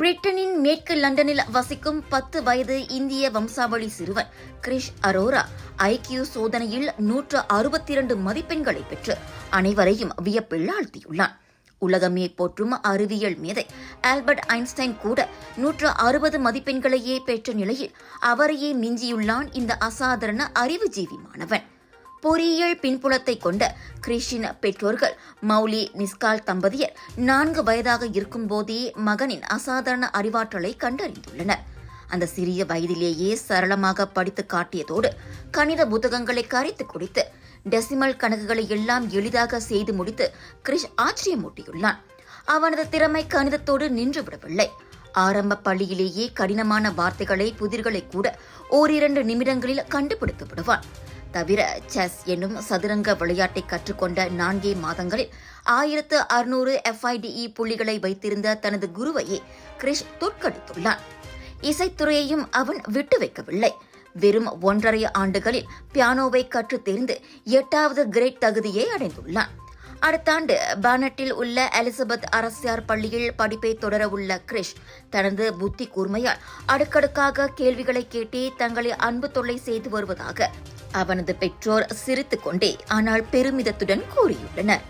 பிரிட்டனின் மேற்கு லண்டனில் வசிக்கும் 10 வயது இந்திய வம்சாவளி சிறுவன் கிரிஷ் அரோரா ஐக்கியூ சோதனையில் 162 மதிப்பெண்களை பெற்று அனைவரையும் வியப்பில் ஆழ்த்தியுள்ளான். உலகமே போற்றும் அறிவியல் மேதை ஆல்பர்ட் ஐன்ஸ்டைன் கூட 160 மதிப்பெண்களையே பெற்ற நிலையில் அவரையே மிஞ்சியுள்ளான் இந்த அசாதாரண அறிவுஜீவி மாணவன். பொறியியல் பின்புலத்தை கொண்ட கிரிஷின் பெற்றோர்கள் மௌலி நிஸ்கால் தம்பதியர் 4 வயதாக இருக்கும்போதே மகனின் அசாதாரண அறிவாற்றலை கண்டறிந்துள்ளனர். அந்த சிறிய வயதிலேயே சரளமாக படித்து காட்டியதோடு கணித புத்தகங்களை கரைத்து குடித்து டெசிமல் கணக்குகளை எல்லாம் எளிதாக செய்து முடித்து கிரிஷ் ஆச்சரியமூட்டியுள்ளான். அவனது திறமை கணிதத்தோடு நின்றுவிடவில்லை. ஆரம்ப பள்ளியிலேயே கடினமான வார்த்தைகளை புதிர்களை கூட 1-2 நிமிடங்களில் கண்டுபிடித்து விடுவான். தவிர செஸ் என்னும் சதுரங்க விளையாட்டை கற்றுக்கொண்ட 4 மாதங்களில் 1600 FIDE புள்ளிகளை வைத்திருந்த தனது குருவையே கிரிஷ் தோற்கடித்துள்ளான். இசைத்துறையையும் அவன் விட்டு வைக்கவில்லை. வெறும் 1.5 ஆண்டுகளில் பியானோவை கற்றுத் தெரிந்து 8வது கிரேட் தகுதியை அடைந்துள்ளான். அடுத்த ஆண்டு பானட்டில் உள்ள எலிசபெத் அரசியார் பள்ளியில் படிப்பை தொடர உள்ள கிரிஷ் தனது புத்தி கூர்மையால் அடுக்கடுக்காக கேள்விகளை கேட்டே தங்களை அன்பு தொல்லை செய்து வருவதாக அவனது பெற்றோர் சிரித்துக் கொண்டே ஆனால் பெருமிதத்துடன் கூறியுள்ளனர்.